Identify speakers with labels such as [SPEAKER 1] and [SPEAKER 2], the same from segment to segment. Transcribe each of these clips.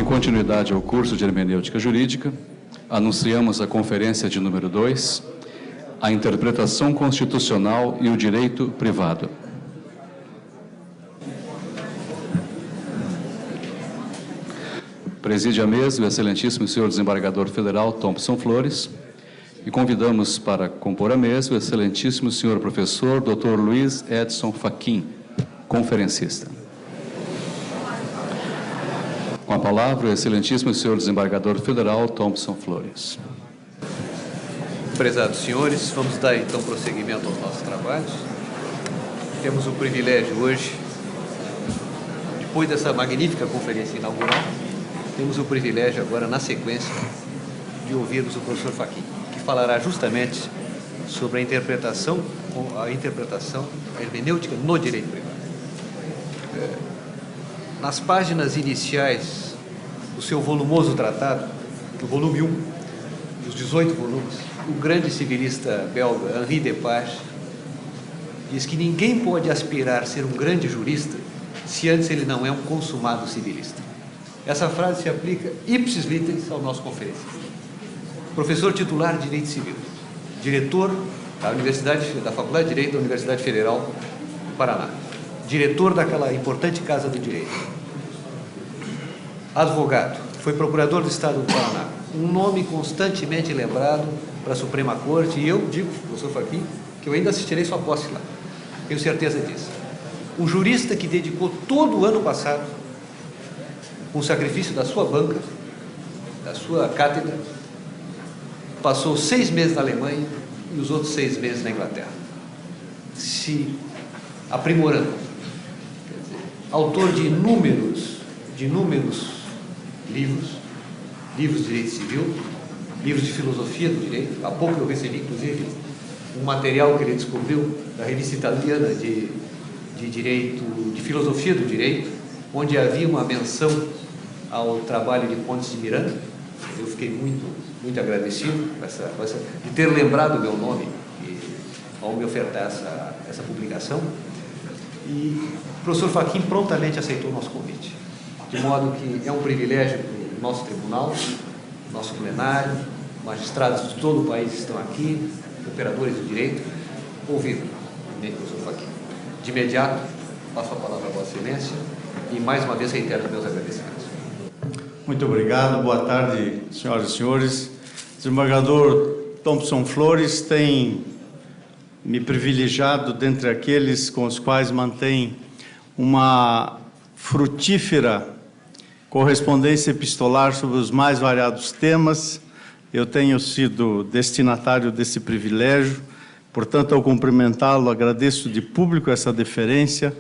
[SPEAKER 1] Dando continuidade ao curso de Hermenêutica Jurídica, anunciamos a conferência de número 2, a interpretação constitucional e o direito privado. Preside a mesa o excelentíssimo senhor desembargador federal Thompson Flores e convidamos para compor a mesa o excelentíssimo senhor professor Dr. Luiz Edson Fachin, conferencista. Com a palavra, o excelentíssimo senhor desembargador federal Thompson Flores.
[SPEAKER 2] Prezados senhores, vamos dar então prosseguimento aos nossos trabalhos. Temos o privilégio hoje, depois dessa magnífica conferência inaugural, temos o privilégio agora, na sequência, de ouvirmos o professor Fachin, que falará justamente sobre a interpretação hermenêutica no direito privado. Nas páginas iniciais do seu volumoso tratado, do volume 1, dos 18 volumes, o grande civilista belga Henri Depage diz que ninguém pode aspirar a ser um grande jurista se antes ele não é um consumado civilista. Essa frase se aplica ipsis literis ao nosso conferencista. Professor titular de Direito Civil, diretor da Faculdade de Direito da Universidade Federal do Paraná, diretor daquela importante Casa do Direito, advogado, foi procurador do Estado do Paraná, um nome constantemente lembrado para a Suprema Corte, e eu digo, professor Fachin, que eu ainda assistirei sua posse lá, tenho certeza disso. Um jurista que dedicou todo o ano passado, com o sacrifício da sua banca, da sua cátedra, passou 6 meses na Alemanha e os outros 6 meses na Inglaterra, se aprimorando. Quer dizer, autor de inúmeros livros de direito civil, livros de filosofia do direito. Há pouco eu recebi, inclusive, um material que ele descobriu da revista italiana de direito, de filosofia do direito, onde havia uma menção ao trabalho de Pontes de Miranda. Eu fiquei muito agradecido de ter lembrado o meu nome ao me ofertar essa publicação. E o professor Fachin prontamente aceitou o nosso convite, de modo que é um privilégio para o nosso tribunal, nosso plenário, magistrados de todo o país estão aqui, operadores do direito, ouvindo o professor Fachin. De imediato, passo a palavra a Vossa Excelência e mais uma vez reitero meus agradecimentos.
[SPEAKER 3] Muito obrigado, boa tarde, senhoras e senhores. O desembargador Thompson Flores tem me privilegiado dentre aqueles com os quais mantém uma frutífera correspondência epistolar sobre os mais variados temas. Eu tenho sido destinatário desse privilégio, portanto, ao cumprimentá-lo, agradeço de público essa deferência.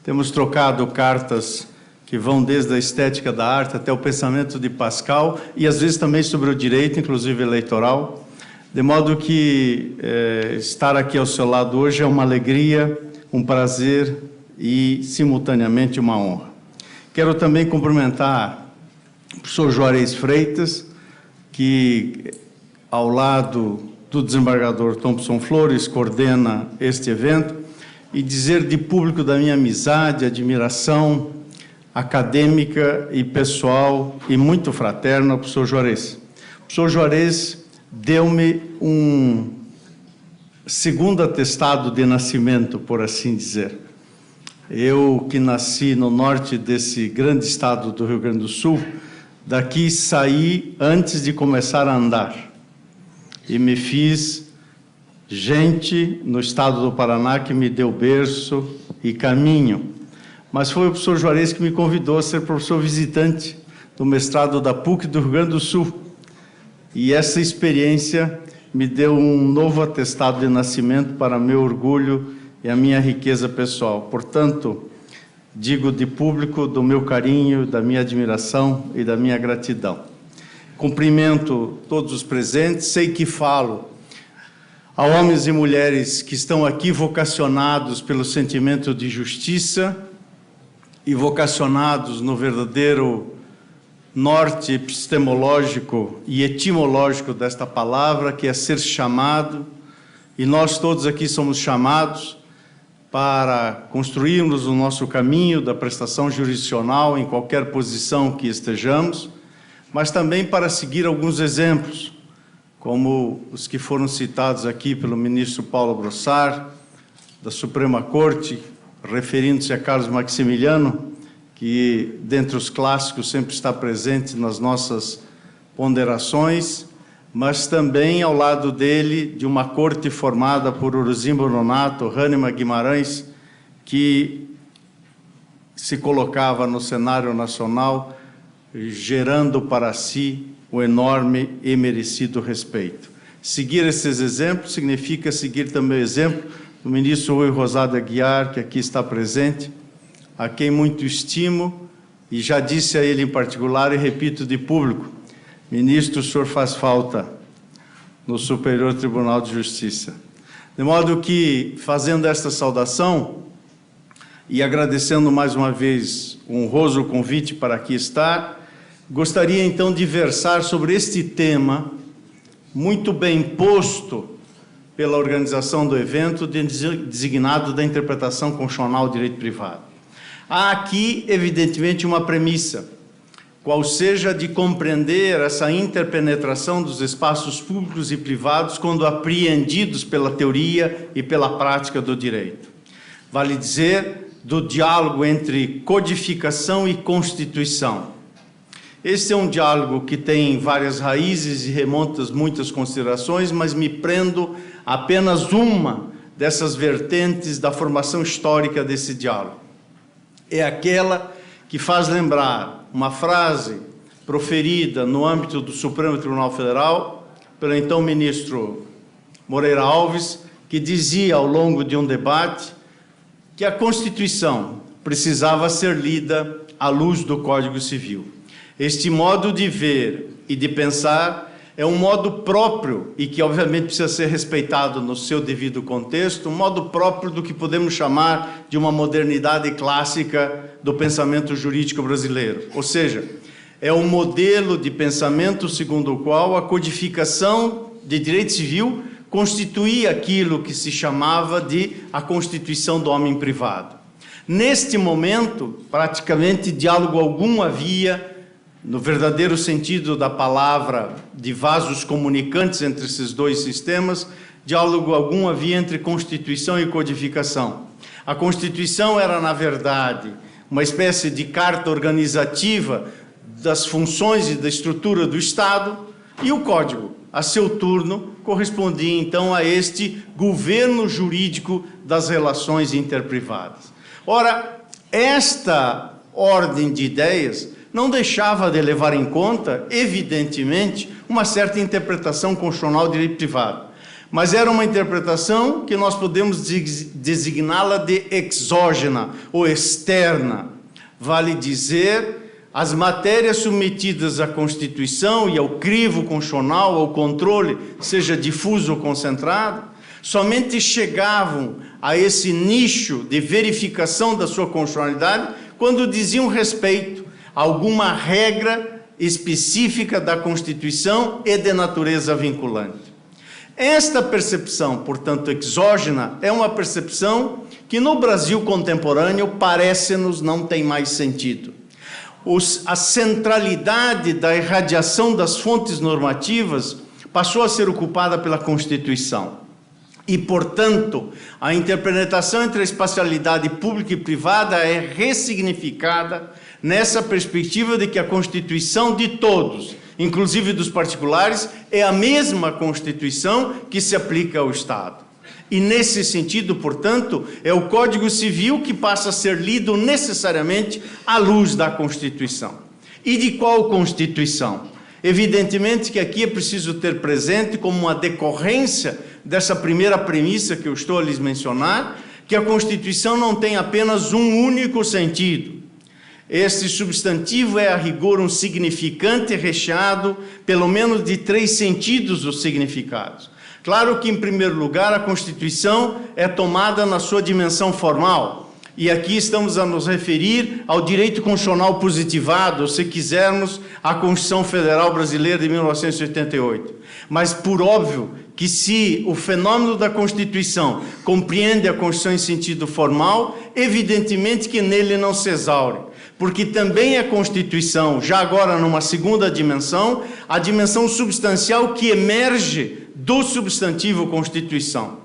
[SPEAKER 3] Temos trocado cartas que vão desde a estética da arte até o pensamento de Pascal, e às vezes também sobre o direito, inclusive eleitoral, de modo que estar aqui ao seu lado hoje é uma alegria, um prazer e, simultaneamente, uma honra. Quero também cumprimentar o professor Juarez Freitas, que, ao lado do desembargador Thompson Flores, coordena este evento, e dizer de público da minha amizade, admiração acadêmica e pessoal e muito fraterna ao professor Juarez. O professor Juarez deu-me um segundo atestado de nascimento, por assim dizer. Eu, que nasci no norte desse grande estado do Rio Grande do Sul, daqui saí antes de começar a andar e me fiz gente no estado do Paraná que me deu berço e caminho. Mas foi o professor Juarez que me convidou a ser professor visitante do mestrado da PUC do Rio Grande do Sul. E essa experiência me deu um novo atestado de nascimento para meu orgulho e a minha riqueza pessoal. Portanto, digo de público do meu carinho, da minha admiração e da minha gratidão. Cumprimento todos os presentes, sei que falo a homens e mulheres que estão aqui vocacionados pelo sentimento de justiça e vocacionados no verdadeiro norte epistemológico e etimológico desta palavra, que é ser chamado, e nós todos aqui somos chamados para construirmos o nosso caminho da prestação jurisdicional em qualquer posição que estejamos, mas também para seguir alguns exemplos, como os que foram citados aqui pelo ministro Paulo Brossard, da Suprema Corte, referindo-se a Carlos Maximiliano, que, dentre os clássicos, sempre está presente nas nossas ponderações, mas também ao lado dele de uma corte formada por Orozimbo Nonato, Hahnemann Guimarães, que se colocava no cenário nacional, gerando para si o enorme e merecido respeito. Seguir esses exemplos significa seguir também o exemplo do ministro Rui Rosado Aguiar, que aqui está presente, a quem muito estimo, e já disse a ele em particular, e repito de público: ministro, o senhor faz falta no Superior Tribunal de Justiça. De modo que, fazendo esta saudação e agradecendo mais uma vez o honroso convite para aqui estar, gostaria então de versar sobre este tema, muito bem posto pela organização do evento, designado da interpretação constitucional do direito privado. Há aqui, evidentemente, uma premissa, qual seja de compreender essa interpenetração dos espaços públicos e privados quando apreendidos pela teoria e pela prática do direito. Vale dizer, do diálogo entre codificação e Constituição. Este é um diálogo que tem várias raízes e remonta muitas considerações, mas me prendo apenas uma dessas vertentes da formação histórica desse diálogo. É aquela que faz lembrar uma frase proferida no âmbito do Supremo Tribunal Federal pelo então ministro Moreira Alves, que dizia ao longo de um debate que a Constituição precisava ser lida à luz do Código Civil. Este modo de ver e de pensar é um modo próprio e que, obviamente, precisa ser respeitado no seu devido contexto, um modo próprio do que podemos chamar de uma modernidade clássica do pensamento jurídico brasileiro. Ou seja, é um modelo de pensamento segundo o qual a codificação de direito civil constituía aquilo que se chamava de a constituição do homem privado. Neste momento, praticamente diálogo algum havia, no verdadeiro sentido da palavra, de vasos comunicantes entre esses dois sistemas, diálogo algum havia entre Constituição e codificação. A Constituição era, na verdade, uma espécie de carta organizativa das funções e da estrutura do Estado, e o Código, a seu turno, correspondia então a este governo jurídico das relações interprivadas. Ora, esta ordem de ideias não deixava de levar em conta, evidentemente, uma certa interpretação constitucional do direito privado. Mas era uma interpretação que nós podemos designá-la de exógena ou externa. Vale dizer, as matérias submetidas à Constituição e ao crivo constitucional, ao controle, seja difuso ou concentrado, somente chegavam a esse nicho de verificação da sua constitucionalidade quando diziam respeito a alguma regra específica da Constituição e de natureza vinculante. Esta percepção, portanto, exógena, é uma percepção que no Brasil contemporâneo parece-nos não tem mais sentido. A centralidade da irradiação das fontes normativas passou a ser ocupada pela Constituição. E, portanto, a interpenetração entre a espacialidade pública e privada é ressignificada nessa perspectiva de que a Constituição de todos, inclusive dos particulares, é a mesma Constituição que se aplica ao Estado. E, nesse sentido, portanto, é o Código Civil que passa a ser lido necessariamente à luz da Constituição. E de qual Constituição? Evidentemente que aqui é preciso ter presente, como uma decorrência dessa primeira premissa que eu estou a lhes mencionar, que a Constituição não tem apenas um único sentido. Esse substantivo é, a rigor, um significante recheado, pelo menos de 3 sentidos os significados. Claro que, em primeiro lugar, a Constituição é tomada na sua dimensão formal, e aqui estamos a nos referir ao direito constitucional positivado, ou, se quisermos, à Constituição Federal Brasileira de 1988. Mas, por óbvio, que se o fenômeno da Constituição compreende a Constituição em sentido formal, evidentemente que nele não se exaure, porque também a Constituição, já agora numa segunda dimensão, a dimensão substancial que emerge do substantivo Constituição.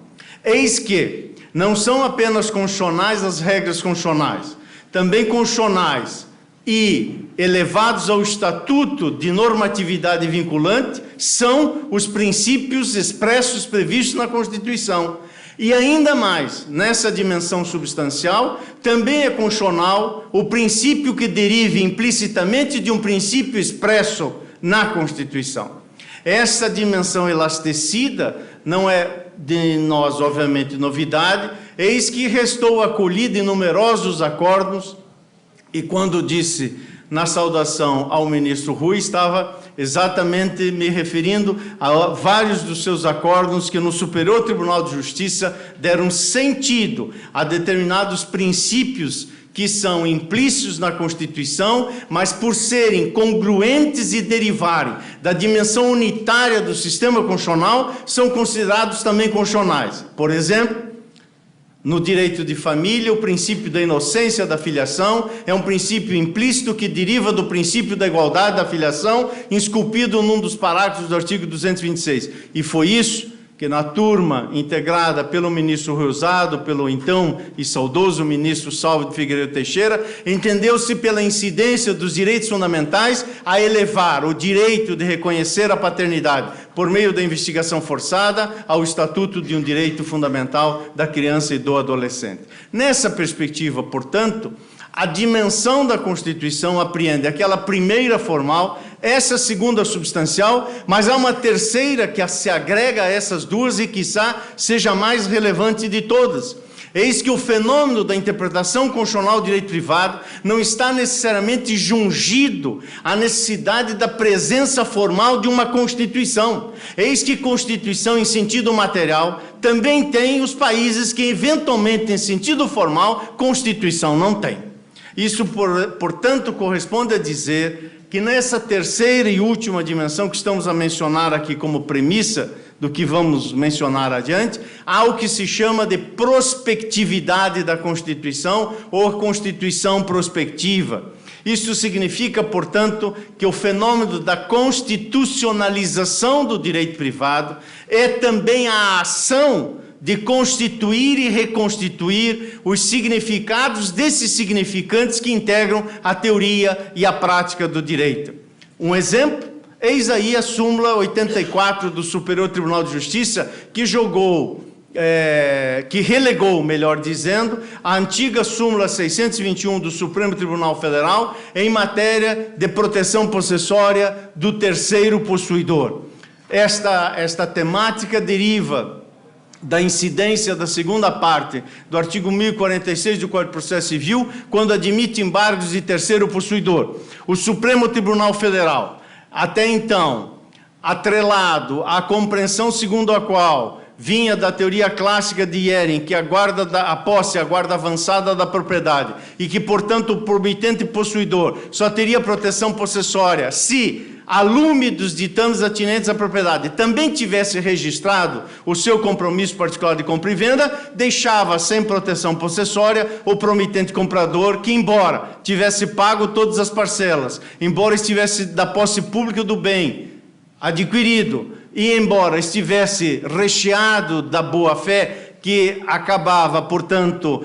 [SPEAKER 3] Eis que não são apenas constitucionais as regras constitucionais, também constitucionais e elevados ao estatuto de normatividade vinculante são os princípios expressos previstos na Constituição. E ainda mais, nessa dimensão substancial, também é constitucional o princípio que derive implicitamente de um princípio expresso na Constituição. Essa dimensão elastecida não é de nós, obviamente, novidade, eis que restou acolhida em numerosos acordos, e quando disse na saudação ao ministro Rui, estava exatamente me referindo a vários dos seus acordos que no Superior Tribunal de Justiça deram sentido a determinados princípios que são implícitos na Constituição, mas por serem congruentes e derivarem da dimensão unitária do sistema constitucional, são considerados também constitucionais. Por exemplo, no direito de família, o princípio da inocência da filiação é um princípio implícito que deriva do princípio da igualdade da filiação, esculpido num dos parágrafos do artigo 226. E foi isso que na turma integrada pelo ministro Rui Usado, pelo então e saudoso ministro Salvo de Figueiredo Teixeira, entendeu-se pela incidência dos direitos fundamentais a elevar o direito de reconhecer a paternidade por meio da investigação forçada ao estatuto de um direito fundamental da criança e do adolescente. Nessa perspectiva, portanto, a dimensão da Constituição apreende aquela primeira formal, essa segunda substancial, mas há uma terceira que se agrega a essas duas e, quiçá, seja a mais relevante de todas. Eis que o fenômeno da interpretação constitucional do direito privado não está necessariamente jungido à necessidade da presença formal de uma Constituição. Eis que Constituição, em sentido material, também tem os países que, eventualmente, em sentido formal, Constituição não tem. Isso, portanto, corresponde a dizer que nessa terceira e última dimensão que estamos a mencionar aqui como premissa do que vamos mencionar adiante, há o que se chama de prospectividade da Constituição ou Constituição prospectiva. Isso significa, portanto, que o fenômeno da constitucionalização do direito privado é também a ação de constituir e reconstituir os significados desses significantes que integram a teoria e a prática do direito. Um exemplo, eis aí a súmula 84 do Superior Tribunal de Justiça, que relegou, melhor dizendo, a antiga súmula 621 do Supremo Tribunal Federal em matéria de proteção possessória do terceiro possuidor. Esta temática deriva da incidência da segunda parte do artigo 1046 do Código de Processo Civil, quando admite embargos de terceiro possuidor. O Supremo Tribunal Federal, até então, atrelado à compreensão segundo a qual vinha da teoria clássica de Ehring, que a posse é a guarda avançada da propriedade, e que, portanto, o promitente possuidor só teria proteção possessória se, a lume dos ditames atinentes à propriedade, também tivesse registrado o seu compromisso particular de compra e venda, deixava sem proteção possessória o promitente comprador que, embora tivesse pago todas as parcelas, embora estivesse da posse pública do bem adquirido e embora estivesse recheado da boa-fé que acabava, portanto,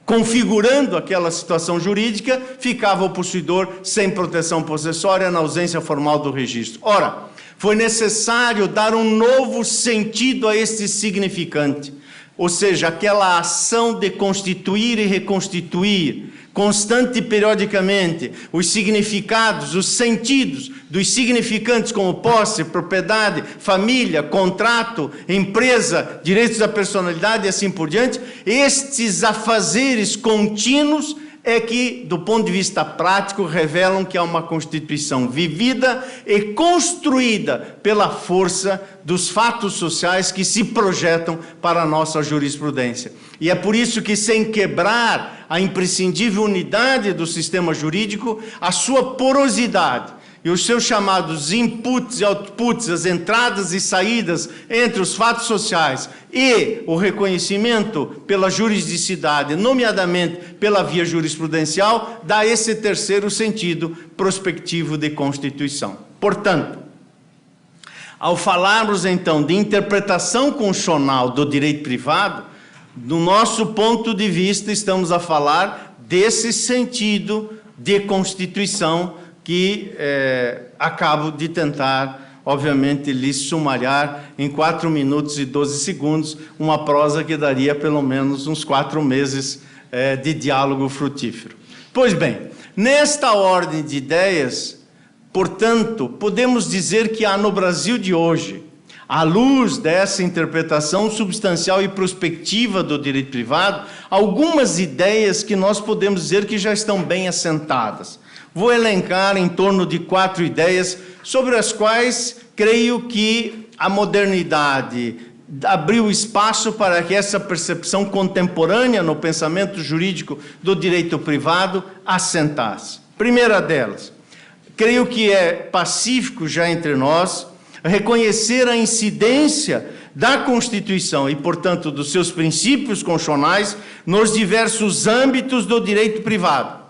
[SPEAKER 3] configurando aquela situação jurídica, ficava o possuidor sem proteção possessória na ausência formal do registro. Ora, foi necessário dar um novo sentido a este significante, ou seja, aquela ação de constituir e reconstituir, constante e periodicamente, os significados, os sentidos dos significantes como posse, propriedade, família, contrato, empresa, direitos da personalidade e assim por diante, estes afazeres contínuos é que, do ponto de vista prático, revelam que há uma Constituição vivida e construída pela força dos fatos sociais que se projetam para a nossa jurisprudência. E é por isso que, sem quebrar a imprescindível unidade do sistema jurídico, a sua porosidade e os seus chamados inputs e outputs, as entradas e saídas entre os fatos sociais e o reconhecimento pela juridicidade, nomeadamente pela via jurisprudencial, dá esse terceiro sentido prospectivo de Constituição. Portanto, ao falarmos então de interpretação constitucional do direito privado, do nosso ponto de vista, estamos a falar desse sentido de Constituição que acabo de tentar, obviamente, lhes sumariar em 4 minutos e 12 segundos, uma prosa que daria pelo menos uns 4 meses de diálogo frutífero. Pois bem, nesta ordem de ideias, portanto, podemos dizer que há no Brasil de hoje, à luz dessa interpretação substancial e prospectiva do direito privado, algumas ideias que nós podemos dizer que já estão bem assentadas. Vou elencar em torno de 4 ideias sobre as quais creio que a modernidade abriu espaço para que essa percepção contemporânea no pensamento jurídico do direito privado assentasse. Primeira delas, creio que é pacífico já entre nós reconhecer a incidência da Constituição e, portanto, dos seus princípios constitucionais nos diversos âmbitos do direito privado,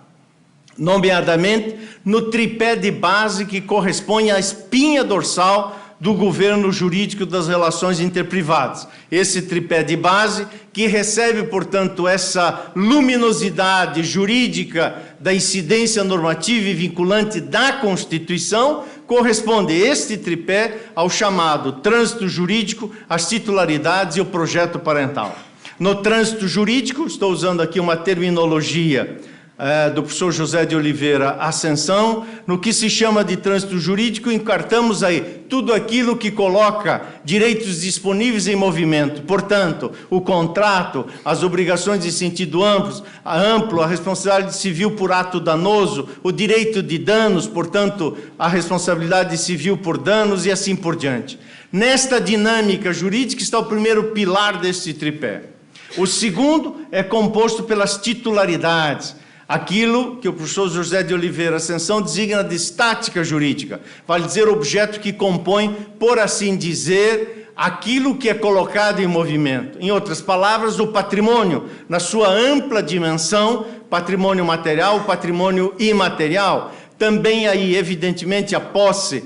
[SPEAKER 3] nomeadamente no tripé de base que corresponde à espinha dorsal do governo jurídico das relações interprivadas. Esse tripé de base que recebe, portanto, essa luminosidade jurídica da incidência normativa e vinculante da Constituição, corresponde este tripé ao chamado trânsito jurídico, as titularidades e o projeto parental. No trânsito jurídico, estou usando aqui uma terminologia do professor José de Oliveira Ascensão, no que se chama de trânsito jurídico, encartamos aí tudo aquilo que coloca direitos disponíveis em movimento, portanto, o contrato, as obrigações de sentido amplo, a responsabilidade civil por ato danoso, o direito de danos, portanto, a responsabilidade civil por danos e assim por diante. Nesta dinâmica jurídica está o primeiro pilar deste tripé. O segundo é composto pelas titularidades, aquilo que o professor José de Oliveira Ascensão designa de estática jurídica, vale dizer, objeto que compõe, por assim dizer, aquilo que é colocado em movimento. Em outras palavras, o patrimônio, na sua ampla dimensão, patrimônio material, patrimônio imaterial, também aí, evidentemente, a posse,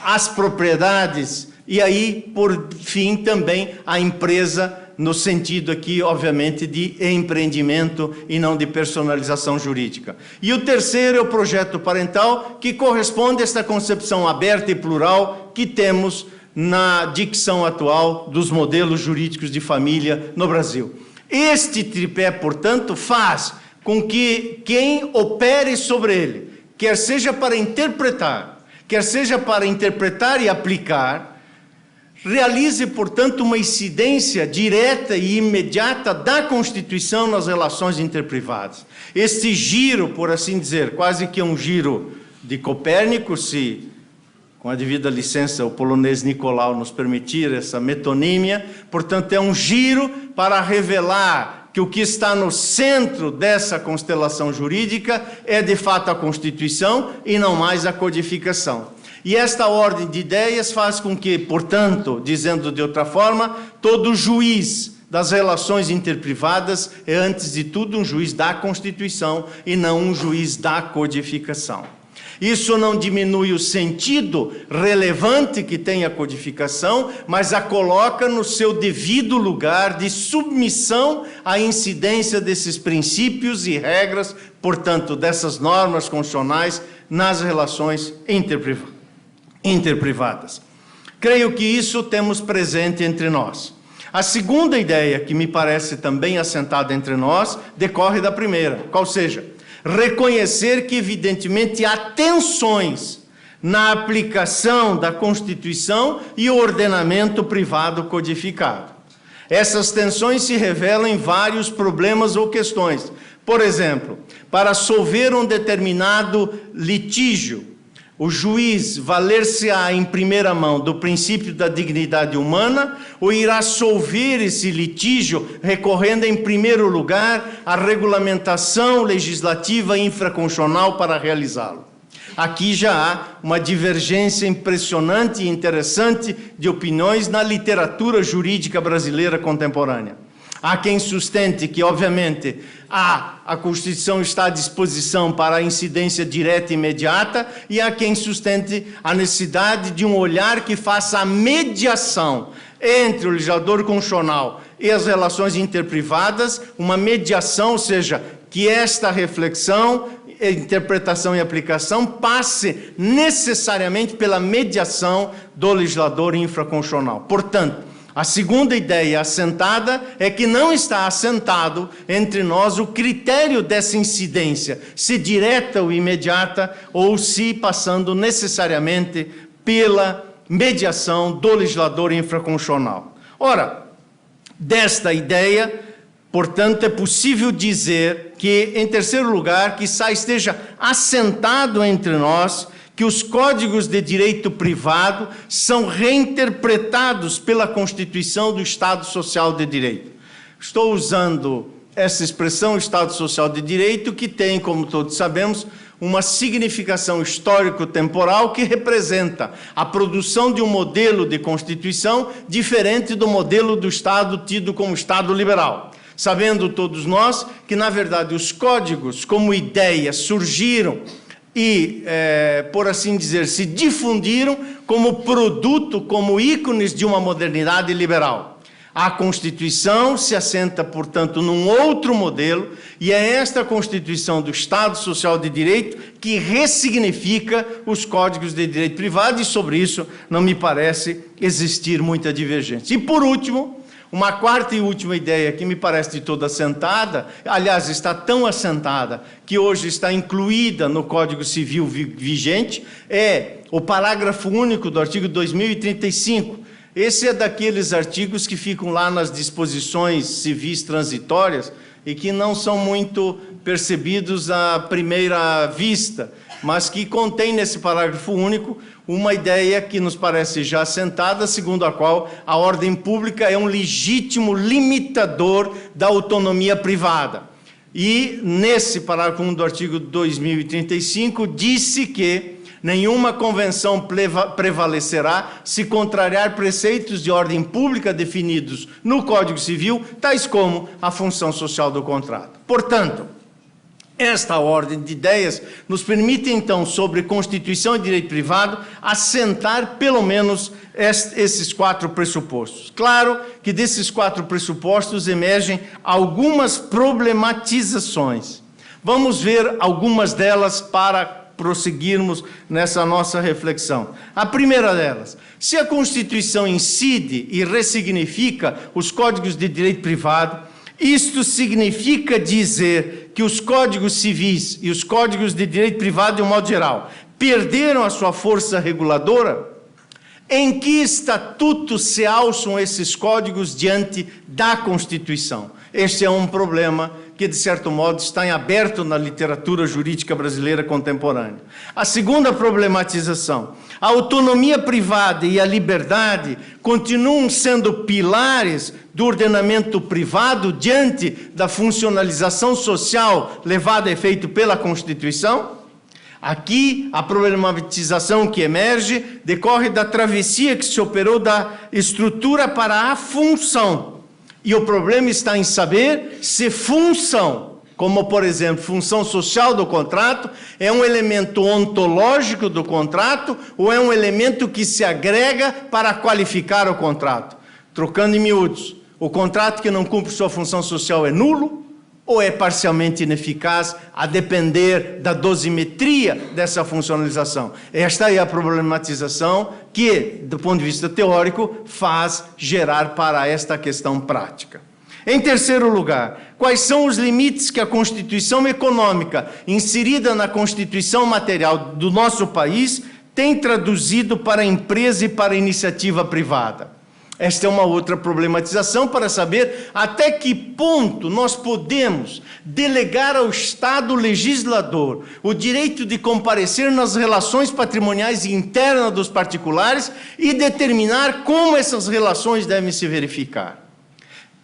[SPEAKER 3] as propriedades, e aí, por fim, também a empresa, no sentido aqui, obviamente, de empreendimento e não de personalização jurídica. E o terceiro é o projeto parental, que corresponde a esta concepção aberta e plural que temos na dicção atual dos modelos jurídicos de família no Brasil. Este tripé, portanto, faz com que quem opere sobre ele, quer seja para interpretar e aplicar, realize, portanto, uma incidência direta e imediata da Constituição nas relações interprivadas. Este giro, por assim dizer, quase que um giro de Copérnico, se, com a devida licença, o polonês Nicolau nos permitir essa metonímia, portanto, é um giro para revelar que o que está no centro dessa constelação jurídica é, de fato, a Constituição e não mais a codificação. E esta ordem de ideias faz com que, portanto, dizendo de outra forma, todo juiz das relações interprivadas é, antes de tudo, um juiz da Constituição e não um juiz da codificação. Isso não diminui o sentido relevante que tem a codificação, mas a coloca no seu devido lugar de submissão à incidência desses princípios e regras, portanto, dessas normas constitucionais nas relações interprivadas. Creio que isso temos presente entre nós. A segunda ideia, que me parece também assentada entre nós, decorre da primeira, qual seja, reconhecer que, evidentemente, há tensões na aplicação da Constituição e o ordenamento privado codificado. Essas tensões se revelam em vários problemas ou questões. Por exemplo, para solver um determinado litígio, o juiz valer-se-á em primeira mão do princípio da dignidade humana ou irá solver esse litígio recorrendo em primeiro lugar à regulamentação legislativa infraconstitucional para realizá-lo? Aqui já há uma divergência impressionante e interessante de opiniões na literatura jurídica brasileira contemporânea. Há quem sustente que, obviamente, a Constituição está à disposição para a incidência direta e imediata, e há quem sustente a necessidade de um olhar que faça a mediação entre o legislador constitucional e as relações interprivadas, uma mediação, ou seja, que esta reflexão, interpretação e aplicação passe necessariamente pela mediação do legislador infraconstitucional. Portanto, a segunda ideia assentada é que não está assentado entre nós o critério dessa incidência, se direta ou imediata, ou se passando necessariamente pela mediação do legislador infraconstitucional. Ora, desta ideia, portanto, é possível dizer que, em terceiro lugar, quizá esteja assentado entre nós que os códigos de direito privado são reinterpretados pela Constituição do Estado Social de Direito. Estou usando essa expressão, Estado Social de Direito, que tem, como todos sabemos, uma significação histórico-temporal que representa a produção de um modelo de Constituição diferente do modelo do Estado tido como Estado liberal. Sabendo todos nós que, na verdade, os códigos, como ideia, surgiram e, por assim dizer, se difundiram como produto, como ícones de uma modernidade liberal. A Constituição se assenta, portanto, num outro modelo, e é esta Constituição do Estado Social de Direito que ressignifica os códigos de direito privado, e sobre isso não me parece existir muita divergência. E, por último, uma quarta e última ideia que me parece de toda assentada, aliás, está tão assentada que hoje está incluída no Código Civil vigente, é o parágrafo único do artigo 2035. Esse é daqueles artigos que ficam lá nas disposições civis transitórias e que não são muito percebidos à primeira vista, mas que contém nesse parágrafo único uma ideia que nos parece já assentada, segundo a qual a ordem pública é um legítimo limitador da autonomia privada. E, nesse parágrafo 1 do artigo 2035, disse que nenhuma convenção prevalecerá se contrariar preceitos de ordem pública definidos no Código Civil, tais como a função social do contrato. Portanto, esta ordem de ideias nos permite, então, sobre Constituição e direito privado, assentar pelo menos esses quatro pressupostos. Claro que desses quatro pressupostos emergem algumas problematizações. Vamos ver algumas delas para prosseguirmos nessa nossa reflexão. A primeira delas: se a Constituição incide e ressignifica os códigos de direito privado, isto significa dizer que os códigos civis e os códigos de direito privado, de um modo geral, perderam a sua força reguladora? Em que estatuto se alçam esses códigos diante da Constituição? Este é um problema que, de certo modo, está em aberto na literatura jurídica brasileira contemporânea. A segunda problematização: a autonomia privada e a liberdade continuam sendo pilares do ordenamento privado diante da funcionalização social levada a efeito pela Constituição? Aqui, a problematização que emerge decorre da travessia que se operou da estrutura para a função. E o problema está em saber se função, como, por exemplo, função social do contrato, é um elemento ontológico do contrato ou é um elemento que se agrega para qualificar o contrato. Trocando em miúdos, o contrato que não cumpre sua função social é nulo ou é parcialmente ineficaz, a depender da dosimetria dessa funcionalização? Esta é a problematização que, do ponto de vista teórico, faz gerar para esta questão prática. Em terceiro lugar, quais são os limites que a Constituição econômica, inserida na Constituição material do nosso país, tem traduzido para a empresa e para a iniciativa privada? Esta é uma outra problematização para saber até que ponto nós podemos delegar ao Estado legislador o direito de comparecer nas relações patrimoniais internas dos particulares e determinar como essas relações devem se verificar.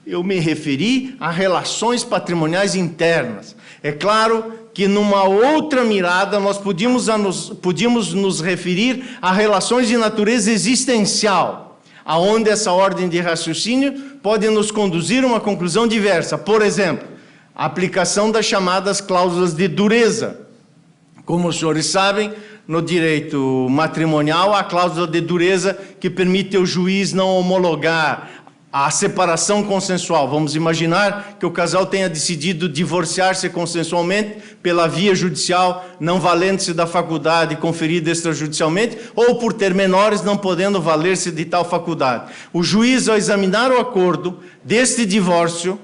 [SPEAKER 3] Eu me referi a relações patrimoniais internas. É claro que numa outra mirada nós podíamos nos referir a relações de natureza existencial, aonde essa ordem de raciocínio pode nos conduzir a uma conclusão diversa. Por exemplo, a aplicação das chamadas cláusulas de dureza. Como os senhores sabem, no direito matrimonial, há a cláusula de dureza que permite ao juiz não homologar a separação consensual. Vamos imaginar que o casal tenha decidido divorciar-se consensualmente pela via judicial, não valendo-se da faculdade conferida extrajudicialmente, ou por ter menores não podendo valer-se de tal faculdade. O juiz, ao examinar o acordo deste divórcio,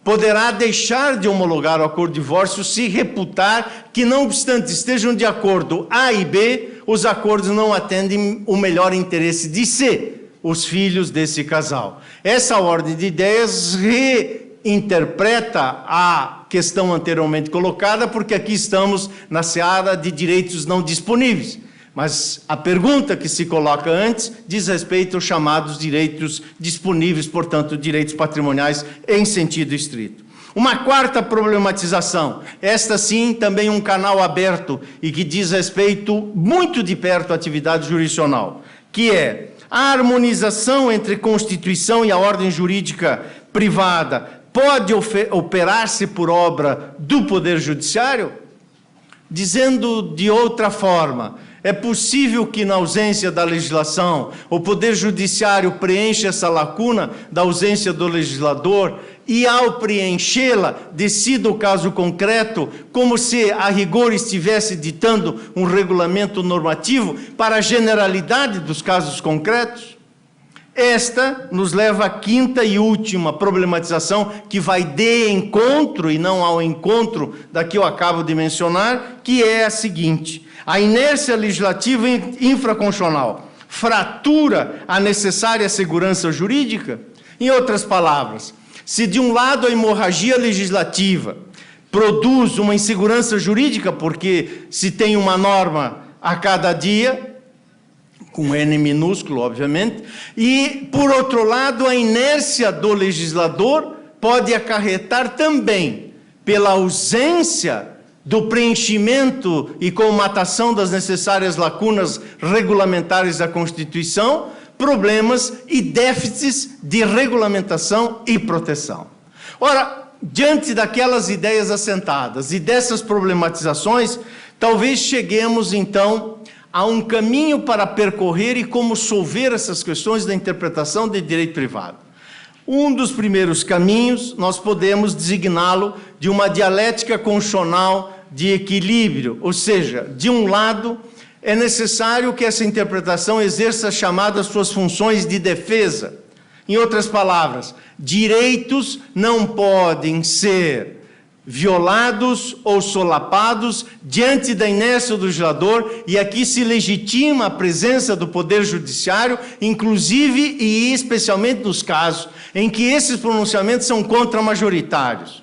[SPEAKER 3] poderá deixar de homologar o acordo de divórcio se reputar que, não obstante estejam de acordo A e B, os acordos não atendem o melhor interesse de C, os filhos desse casal. Essa ordem de ideias reinterpreta a questão anteriormente colocada, porque aqui estamos na seara de direitos não disponíveis. Mas a pergunta que se coloca antes diz respeito aos chamados direitos disponíveis, portanto, direitos patrimoniais em sentido estrito. Uma quarta problematização, esta sim também um canal aberto e que diz respeito muito de perto à atividade jurisdicional, que é a harmonização entre Constituição e a ordem jurídica privada pode operar-se por obra do Poder Judiciário? Dizendo de outra forma, é possível que, na ausência da legislação, o Poder Judiciário preencha essa lacuna da ausência do legislador e, ao preenchê-la, decida o caso concreto, como se, a rigor, estivesse ditando um regulamento normativo para a generalidade dos casos concretos? Esta nos leva à quinta e última problematização, que vai de encontro e não ao encontro da que eu acabo de mencionar, que é a seguinte: a inércia legislativa infraconstitucional fratura a necessária segurança jurídica? Em outras palavras, se de um lado a hemorragia legislativa produz uma insegurança jurídica, porque se tem uma norma a cada dia, com N minúsculo, obviamente, e, por outro lado, a inércia do legislador pode acarretar também, pela ausência do preenchimento e colmatação das necessárias lacunas regulamentares da Constituição, problemas e déficits de regulamentação e proteção. Ora, diante daquelas ideias assentadas e dessas problematizações, talvez cheguemos, então, há um caminho para percorrer e como solver essas questões da interpretação de direito privado. Um dos primeiros caminhos, nós podemos designá-lo de uma dialética constitucional de equilíbrio, ou seja, de um lado, é necessário que essa interpretação exerça as chamadas suas funções de defesa. Em outras palavras, direitos não podem ser violados ou solapados diante da inércia do legislador, e aqui se legitima a presença do Poder Judiciário, inclusive e especialmente nos casos em que esses pronunciamentos são contramajoritários.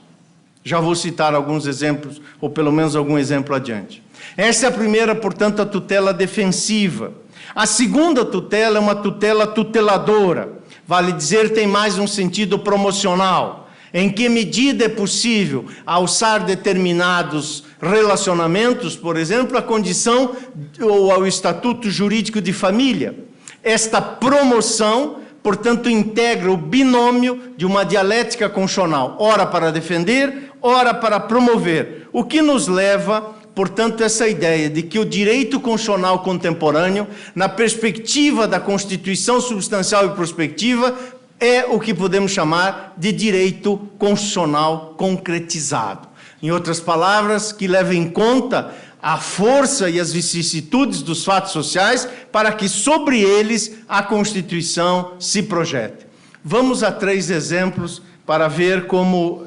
[SPEAKER 3] Já vou citar alguns exemplos, ou pelo menos algum exemplo adiante. Essa é a primeira, portanto, a tutela defensiva. A segunda tutela é uma tutela tuteladora, vale dizer, tem mais um sentido promocional. Em que medida é possível alçar determinados relacionamentos, por exemplo, a condição ou ao estatuto jurídico de família. Esta promoção, portanto, integra o binômio de uma dialética constitucional, ora para defender, ora para promover, o que nos leva, portanto, a essa ideia de que o direito constitucional contemporâneo, na perspectiva da Constituição substancial e prospectiva, é o que podemos chamar de direito constitucional concretizado. Em outras palavras, que leva em conta a força e as vicissitudes dos fatos sociais para que sobre eles a Constituição se projete. Vamos a 3 exemplos para ver como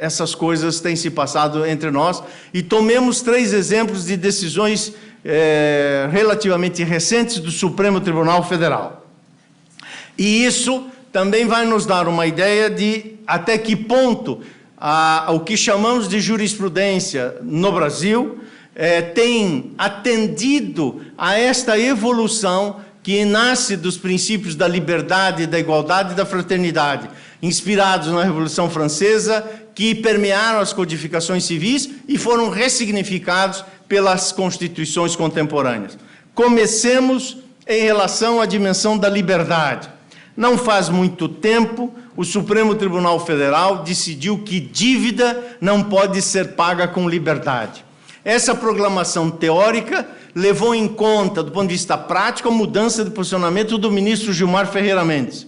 [SPEAKER 3] essas coisas têm se passado entre nós, e tomemos 3 exemplos de decisões relativamente recentes do Supremo Tribunal Federal. E isso também vai nos dar uma ideia de até que ponto o que chamamos de jurisprudência no Brasil tem atendido a esta evolução que nasce dos princípios da liberdade, da igualdade e da fraternidade, inspirados na Revolução Francesa, que permearam as codificações civis e foram ressignificados pelas constituições contemporâneas. Comecemos em relação à dimensão da liberdade. Não faz muito tempo, o Supremo Tribunal Federal decidiu que dívida não pode ser paga com liberdade. Essa proclamação teórica levou em conta, do ponto de vista prático, a mudança de posicionamento do ministro Gilmar Ferreira Mendes,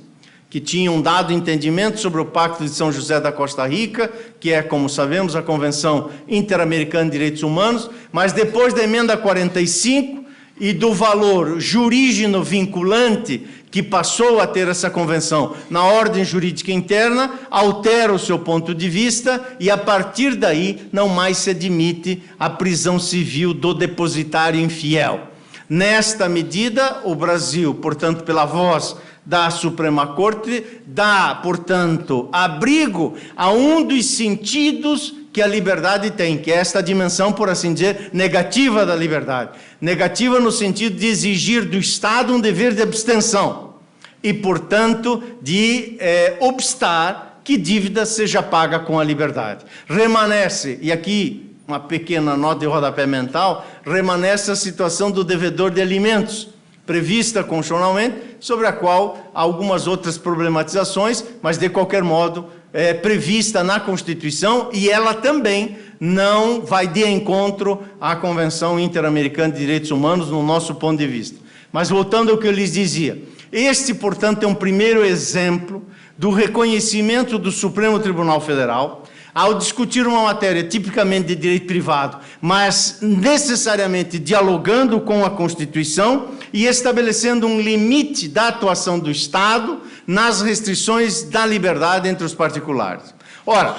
[SPEAKER 3] que tinha um dado entendimento sobre o Pacto de São José da Costa Rica, que é, como sabemos, a Convenção Interamericana de Direitos Humanos, mas depois da Emenda 45 e do valor jurígeno vinculante que passou a ter essa convenção na ordem jurídica interna, altera o seu ponto de vista e, a partir daí, não mais se admite a prisão civil do depositário infiel. Nesta medida, o Brasil, portanto, pela voz da Suprema Corte, dá, portanto, abrigo a um dos sentidos que a liberdade tem, que é esta dimensão, por assim dizer, negativa da liberdade. Negativa no sentido de exigir do Estado um dever de abstenção e, portanto, de obstar que dívida seja paga com a liberdade. Remanesce, e aqui uma pequena nota de rodapé mental, remanesce a situação do devedor de alimentos, prevista constitucionalmente, sobre a qual há algumas outras problematizações, mas, de qualquer modo, é prevista na Constituição e ela também não vai de encontro à Convenção Interamericana de Direitos Humanos, no nosso ponto de vista. Mas, voltando ao que eu lhes dizia, este, portanto, é um primeiro exemplo do reconhecimento do Supremo Tribunal Federal, ao discutir uma matéria tipicamente de direito privado, mas necessariamente dialogando com a Constituição e estabelecendo um limite da atuação do Estado nas restrições da liberdade entre os particulares. Ora,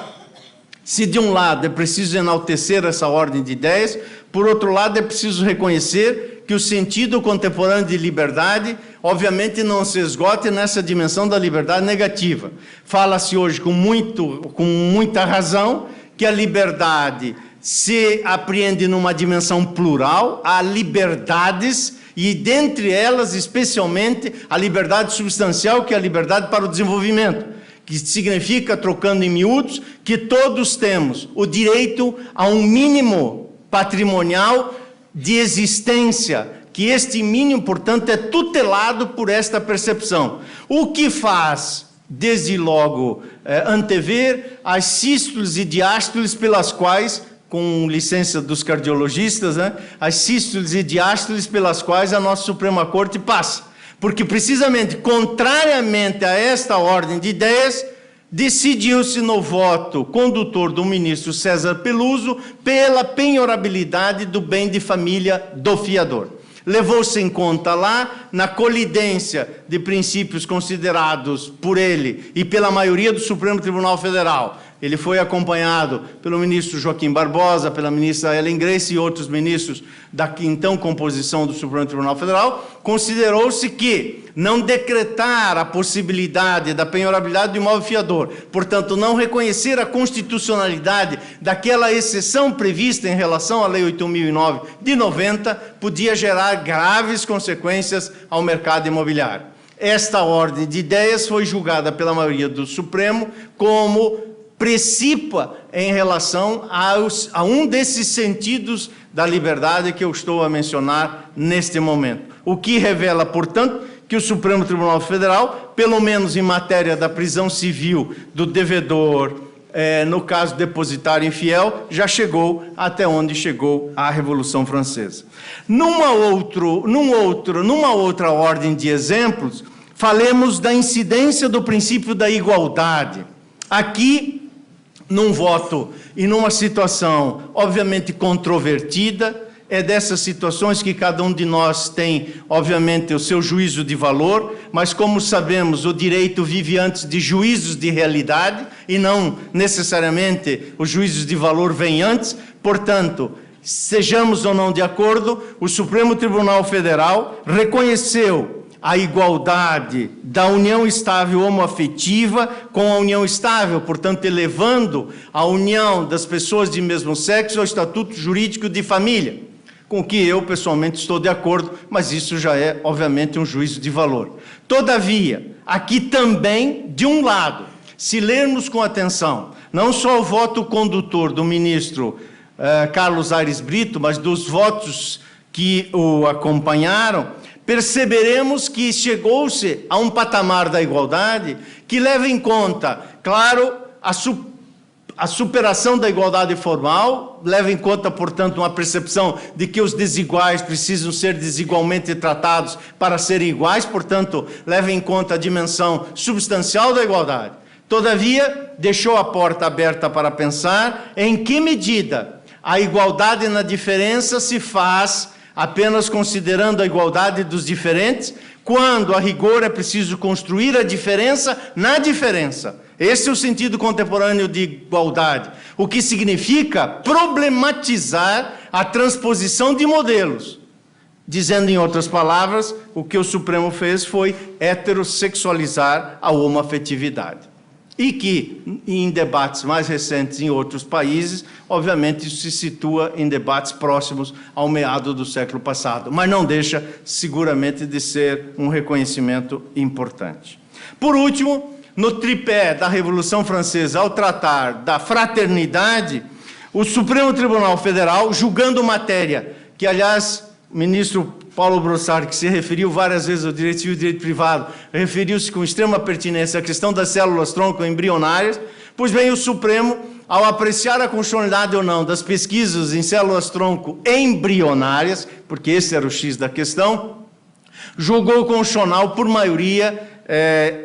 [SPEAKER 3] se de um lado é preciso enaltecer essa ordem de ideias, por outro lado é preciso reconhecer que o sentido contemporâneo de liberdade, obviamente, não se esgote nessa dimensão da liberdade negativa. Fala-se hoje com muita razão que a liberdade se apreende numa dimensão plural, há liberdades, e dentre elas, especialmente, a liberdade substancial, que é a liberdade para o desenvolvimento, que significa, trocando em miúdos, que todos temos o direito a um mínimo patrimonial de existência, que este mínimo, portanto, é tutelado por esta percepção. O que faz, desde logo, antever as sístoles e diástoles pelas quais, com licença dos cardiologistas, as sístoles e diástoles pelas quais a nossa Suprema Corte passa. Porque, precisamente, contrariamente a esta ordem de ideias, decidiu-se no voto condutor do ministro César Peluso pela penhorabilidade do bem de família do fiador. Levou-se em conta lá, na colidência de princípios considerados por ele e pela maioria do Supremo Tribunal Federal. Ele foi acompanhado pelo ministro Joaquim Barbosa, pela ministra Ellen Grace e outros ministros da então composição do Supremo Tribunal Federal. Considerou-se que não decretar a possibilidade da penhorabilidade do imóvel fiador, portanto, não reconhecer a constitucionalidade daquela exceção prevista em relação à Lei 8.009 de 90, podia gerar graves consequências ao mercado imobiliário. Esta ordem de ideias foi julgada pela maioria do Supremo como precipa em relação a um desses sentidos da liberdade que eu estou a mencionar neste momento. O que revela, portanto, que o Supremo Tribunal Federal, pelo menos em matéria da prisão civil do devedor, no caso depositário infiel, já chegou até onde chegou a Revolução Francesa. Numa outra ordem de exemplos, falemos da incidência do princípio da igualdade. Aqui, num voto e numa situação obviamente controvertida, é dessas situações que cada um de nós tem, obviamente, o seu juízo de valor, mas, como sabemos, o direito vive antes de juízos de realidade e não necessariamente os juízos de valor vêm antes. Portanto, sejamos ou não de acordo, o Supremo Tribunal Federal reconheceu a igualdade da união estável homoafetiva com a união estável, portanto, elevando a união das pessoas de mesmo sexo ao estatuto jurídico de família, com o que eu, pessoalmente, estou de acordo, mas isso já é, obviamente, um juízo de valor. Todavia, aqui também, de um lado, se lermos com atenção, não só o voto condutor do ministro Carlos Aires Brito, mas dos votos que o acompanharam, perceberemos que chegou-se a um patamar da igualdade que leva em conta, claro, a superação da igualdade formal, leva em conta, portanto, uma percepção de que os desiguais precisam ser desigualmente tratados para serem iguais, portanto, leva em conta a dimensão substancial da igualdade. Todavia, deixou a porta aberta para pensar em que medida a igualdade na diferença se faz apenas considerando a igualdade dos diferentes, quando, a rigor, é preciso construir a diferença na diferença. Esse é o sentido contemporâneo de igualdade, o que significa problematizar a transposição de modelos. Dizendo em outras palavras, o que o Supremo fez foi heterossexualizar a homoafetividade. E que, em debates mais recentes em outros países, obviamente isso se situa em debates próximos ao meado do século passado, mas não deixa, seguramente, de ser um reconhecimento importante. Por último, no tripé da Revolução Francesa, ao tratar da fraternidade, o Supremo Tribunal Federal, julgando matéria que, aliás, o ministro Paulo Brossard, que se referiu várias vezes ao direito civil e direito privado, referiu-se com extrema pertinência à questão das células-tronco embrionárias, pois bem, o Supremo, ao apreciar a constitucionalidade ou não das pesquisas em células-tronco embrionárias, porque esse era o X da questão, julgou constitucional por maioria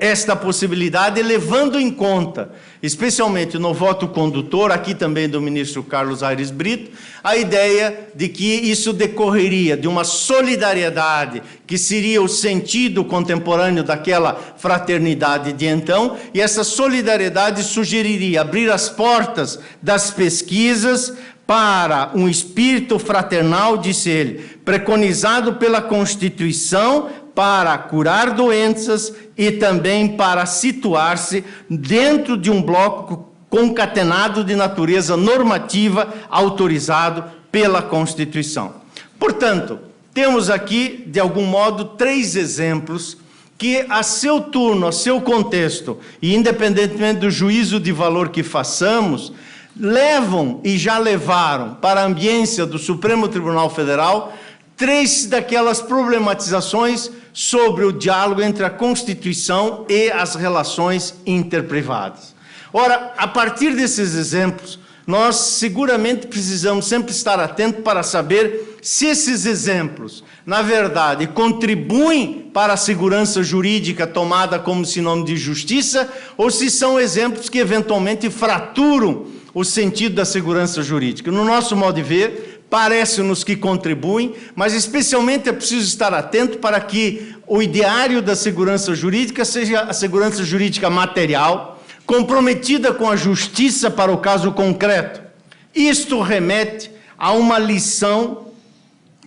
[SPEAKER 3] esta possibilidade, levando em conta, especialmente no voto condutor, aqui também do ministro Carlos Aires Brito, a ideia de que isso decorreria de uma solidariedade que seria o sentido contemporâneo daquela fraternidade de então, e essa solidariedade sugeriria abrir as portas das pesquisas para um espírito fraternal, disse ele, preconizado pela Constituição para curar doenças e também para situar-se dentro de um bloco concatenado de natureza normativa autorizado pela Constituição. Portanto, temos aqui, de algum modo, 3 exemplos que, a seu turno, a seu contexto, e independentemente do juízo de valor que façamos, levam e já levaram para a ambiência do Supremo Tribunal Federal 3 daquelas problematizações sobre o diálogo entre a Constituição e as relações interprivadas. Ora, a partir desses exemplos, nós seguramente precisamos sempre estar atentos para saber se esses exemplos, na verdade, contribuem para a segurança jurídica tomada como sinônimo de justiça, ou se são exemplos que eventualmente fraturam o sentido da segurança jurídica. No nosso modo de ver, parece-nos que contribuem, mas especialmente é preciso estar atento para que o ideário da segurança jurídica seja a segurança jurídica material, comprometida com a justiça para o caso concreto. Isto remete a uma lição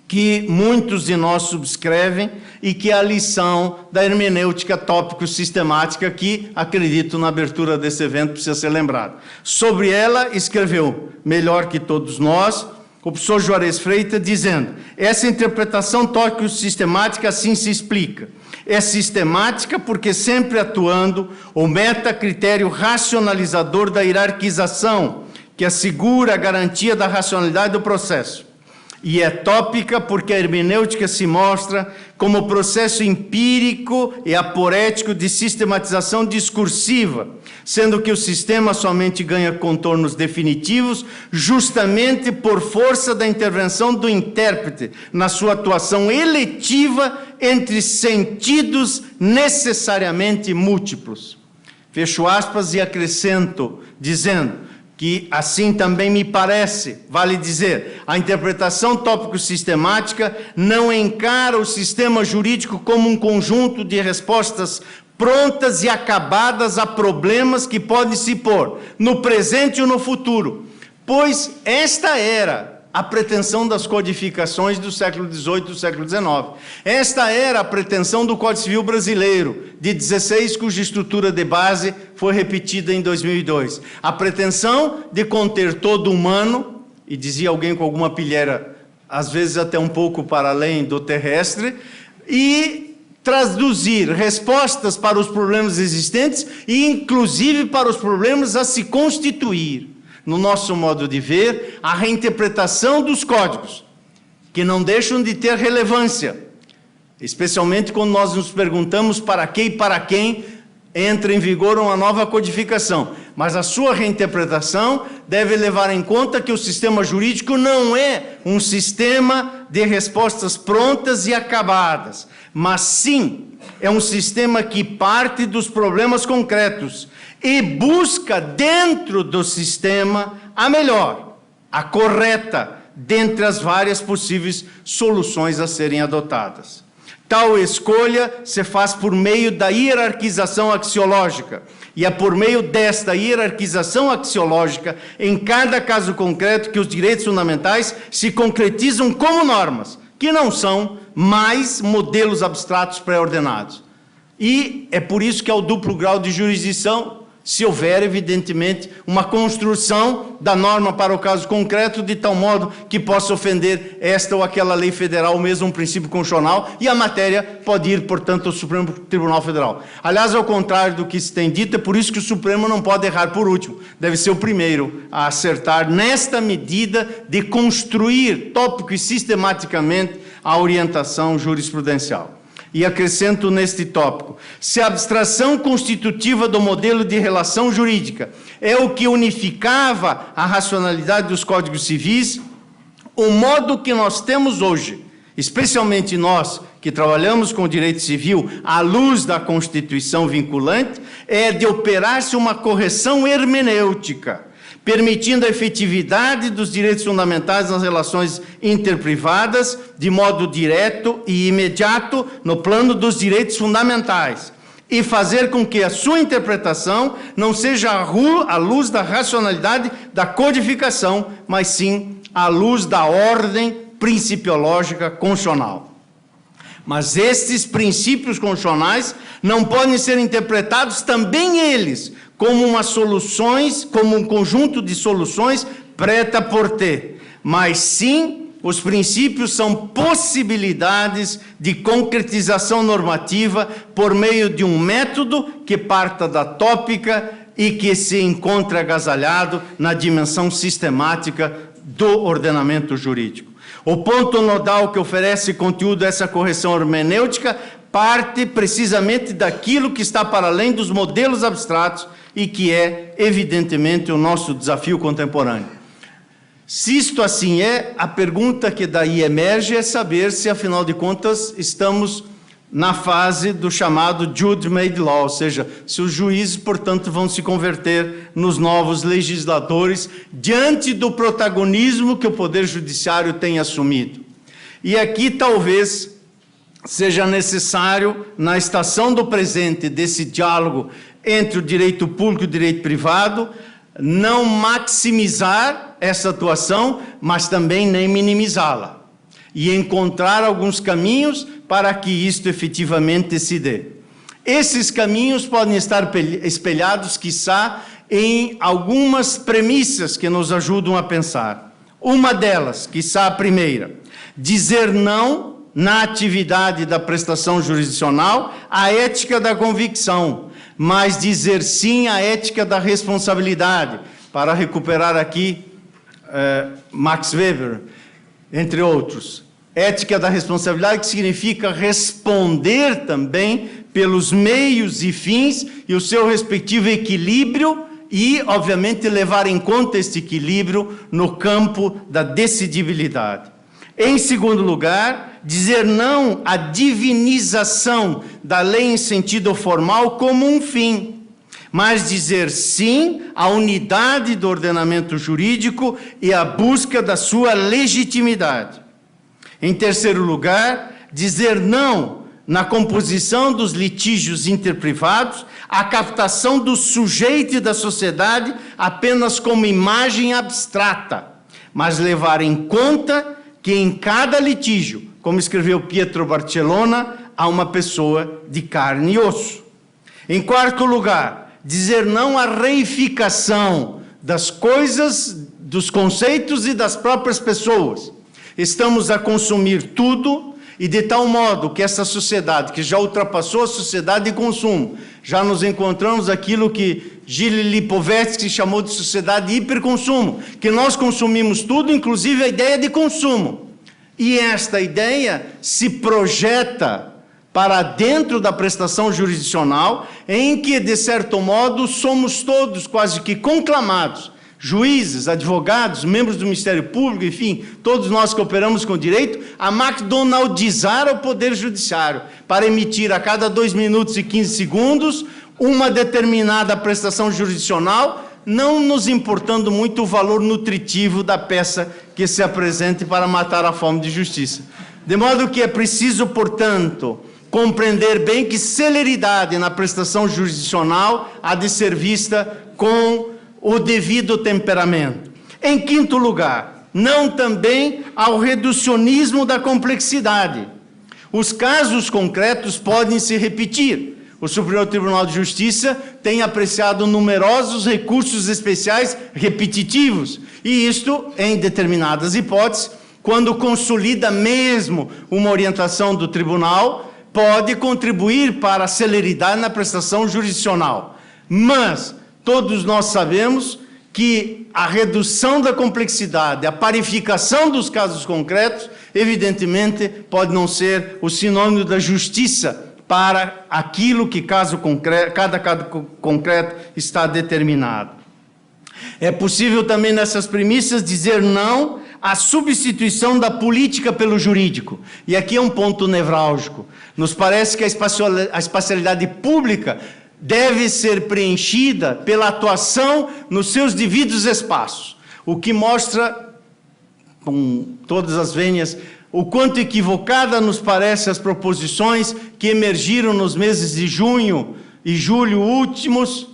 [SPEAKER 3] que muitos de nós subscrevem e que é a lição da hermenêutica tópico-sistemática que, acredito, na abertura desse evento precisa ser lembrado. Sobre ela escreveu, melhor que todos nós, o professor Juarez Freitas, dizendo: essa interpretação tópico-sistemática assim se explica. É sistemática porque sempre atuando o metacritério racionalizador da hierarquização, que assegura a garantia da racionalidade do processo. E é tópica porque a hermenêutica se mostra como processo empírico e aporético de sistematização discursiva, sendo que o sistema somente ganha contornos definitivos justamente por força da intervenção do intérprete na sua atuação eletiva entre sentidos necessariamente múltiplos. Fecho aspas e acrescento, dizendo que assim também me parece, vale dizer, a interpretação tópico-sistemática não encara o sistema jurídico como um conjunto de respostas prontas e acabadas a problemas que podem se pôr no presente ou no futuro, pois esta era a pretensão das codificações do século XVIII e do século XIX. Esta era a pretensão do Código Civil brasileiro, de 16, cuja estrutura de base foi repetida em 2002. A pretensão de conter todo humano, e dizia alguém com alguma pilheira, às vezes até um pouco para além do terrestre, e traduzir respostas para os problemas existentes e, inclusive, para os problemas a se constituir. No nosso modo de ver, a reinterpretação dos códigos, que não deixam de ter relevância, especialmente quando nós nos perguntamos para que e para quem entra em vigor uma nova codificação. Mas a sua reinterpretação deve levar em conta que o sistema jurídico não é um sistema de respostas prontas e acabadas, mas sim é um sistema que parte dos problemas concretos e busca dentro do sistema a melhor, a correta, dentre as várias possíveis soluções a serem adotadas. Tal escolha se faz por meio da hierarquização axiológica, e é por meio desta hierarquização axiológica, em cada caso concreto, que os direitos fundamentais se concretizam como normas, que não são mais modelos abstratos pré-ordenados. E é por isso que é o duplo grau de jurisdição, se houver, evidentemente, uma construção da norma para o caso concreto, de tal modo que possa ofender esta ou aquela lei federal, ou mesmo um princípio constitucional, e a matéria pode ir, portanto, ao Supremo Tribunal Federal. Aliás, ao contrário do que se tem dito, é por isso que o Supremo não pode errar por último. Deve ser o primeiro a acertar nesta medida de construir tópico e sistematicamente a orientação jurisprudencial. E acrescento neste tópico, se a abstração constitutiva do modelo de relação jurídica é o que unificava a racionalidade dos códigos civis, o modo que nós temos hoje, especialmente nós que trabalhamos com o direito civil à luz da Constituição vinculante, é de operar-se uma correção hermenêutica, permitindo a efetividade dos direitos fundamentais nas relações interprivadas, de modo direto e imediato no plano dos direitos fundamentais, e fazer com que a sua interpretação não seja à luz da racionalidade da codificação, mas sim à luz da ordem principiológica constitucional. Mas estes princípios constitucionais não podem ser interpretados também eles como um conjunto de soluções prêt-à-porter, mas sim os princípios são possibilidades de concretização normativa por meio de um método que parta da tópica e que se encontra agasalhado na dimensão sistemática do ordenamento jurídico. O ponto nodal que oferece conteúdo a essa correção hermenêutica parte precisamente daquilo que está para além dos modelos abstratos e que é, evidentemente, o nosso desafio contemporâneo. Se isto assim é, a pergunta que daí emerge é saber se, afinal de contas, estamos na fase do chamado Jude-made law, ou seja, se os juízes, portanto, vão se converter nos novos legisladores diante do protagonismo que o Poder Judiciário tem assumido. E aqui, talvez, seja necessário, na estação do presente desse diálogo entre o direito público e o direito privado, não maximizar essa atuação, mas também nem minimizá-la, e encontrar alguns caminhos para que isto efetivamente se dê. Esses caminhos podem estar espelhados, quiçá, em algumas premissas que nos ajudam a pensar. Uma delas, quiçá a primeira, dizer não na atividade da prestação jurisdicional à ética da convicção, mas dizer sim à ética da responsabilidade, para recuperar aqui Max Weber, entre outros. Ética da responsabilidade, que significa responder também pelos meios e fins e o seu respectivo equilíbrio e, obviamente, levar em conta este equilíbrio no campo da decidibilidade. Em segundo lugar, dizer não à divinização da lei em sentido formal como um fim, mas dizer sim à unidade do ordenamento jurídico e à busca da sua legitimidade. Em terceiro lugar, dizer não na composição dos litígios interprivados, à captação do sujeito e da sociedade apenas como imagem abstrata, mas levar em conta que em cada litígio, como escreveu Pietro Barcellona, há uma pessoa de carne e osso. Em quarto lugar, dizer não à reificação das coisas, dos conceitos e das próprias pessoas. Estamos a consumir tudo E de tal modo que essa sociedade, que já ultrapassou a sociedade de consumo, já nos encontramos aquilo que Gilles Lipovetsky chamou de sociedade de hiperconsumo, que nós consumimos tudo, inclusive a ideia de consumo. E esta ideia se projeta para dentro da prestação jurisdicional, em que, de certo modo, somos todos quase que conclamados, juízes, advogados, membros do Ministério Público, enfim, todos nós que operamos com direito, a McDonaldizar o Poder Judiciário, para emitir a cada 2 minutos e 15 segundos uma determinada prestação jurisdicional, não nos importando muito o valor nutritivo da peça que se apresente para matar a fome de justiça. De modo que é preciso, portanto, compreender bem que celeridade na prestação jurisdicional há de ser vista com o devido temperamento. Em quinto lugar, não também ao reducionismo da complexidade. Os casos concretos podem se repetir. O Superior Tribunal de Justiça tem apreciado numerosos recursos especiais repetitivos, e isto, em determinadas hipóteses, quando consolida mesmo uma orientação do tribunal, pode contribuir para a celeridade na prestação jurisdicional. Mas todos nós sabemos que a redução da complexidade, a parificação dos casos concretos, evidentemente, pode não ser o sinônimo da justiça para aquilo que cada caso concreto está determinado. É possível também, nessas premissas, dizer não à substituição da política pelo jurídico. E aqui é um ponto nevrálgico. Nos parece que a espacialidade pública deve ser preenchida pela atuação nos seus devidos espaços, o que mostra, com todas as vênias, o quanto equivocada nos parece as proposições que emergiram nos meses de junho e julho últimos,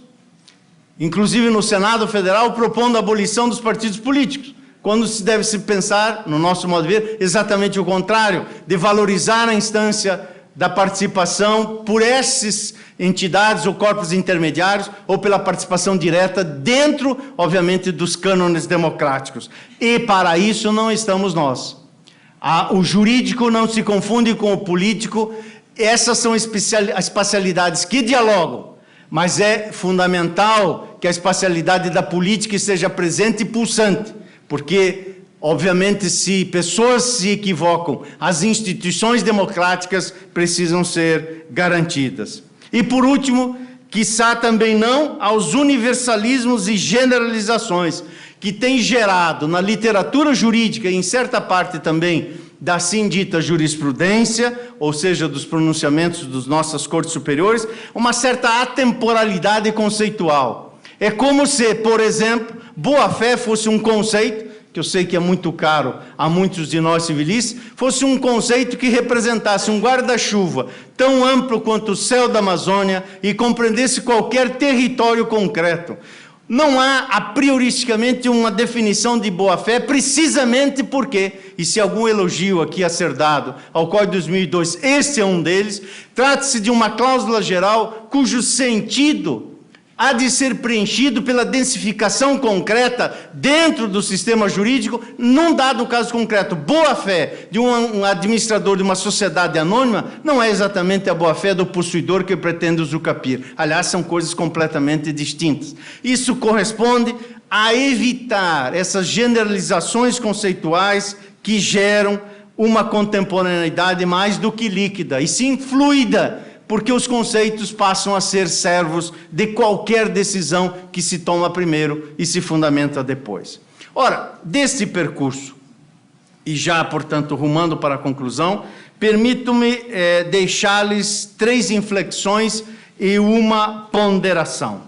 [SPEAKER 3] inclusive no Senado Federal, propondo a abolição dos partidos políticos, quando se deve se pensar, no nosso modo de ver, exatamente o contrário, de valorizar a instância da participação por essas entidades ou corpos intermediários, ou pela participação direta dentro, obviamente, dos cânones democráticos. E para isso não estamos nós. O jurídico não se confunde com o político. Essas são as espacialidades que dialogam, mas é fundamental que a espacialidade da política esteja presente e pulsante, porque, obviamente, se pessoas se equivocam, as instituições democráticas precisam ser garantidas. E, por último, quiçá também não aos universalismos e generalizações que têm gerado na literatura jurídica, e em certa parte também da assim dita jurisprudência, ou seja, dos pronunciamentos das nossas cortes superiores, uma certa atemporalidade conceitual. É como se, por exemplo, boa-fé fosse um conceito, que eu sei que é muito caro a muitos de nós civilistas, fosse um conceito que representasse um guarda-chuva tão amplo quanto o céu da Amazônia e compreendesse qualquer território concreto. Não há, a prioristicamente, uma definição de boa-fé, precisamente porque, e se algum elogio aqui a ser dado ao Código de 2002, este é um deles, trata-se de uma cláusula geral cujo sentido há de ser preenchido pela densificação concreta dentro do sistema jurídico, num dado caso concreto. Boa-fé de um administrador de uma sociedade anônima não é exatamente a boa-fé do possuidor que pretende usufruir. Aliás, são coisas completamente distintas. Isso corresponde a evitar essas generalizações conceituais que geram uma contemporaneidade mais do que líquida, e sim fluida, porque os conceitos passam a ser servos de qualquer decisão que se toma primeiro e se fundamenta depois. Ora, deste percurso, e já, portanto, rumando para a conclusão, permito-me deixar-lhes 3 inflexões e uma ponderação.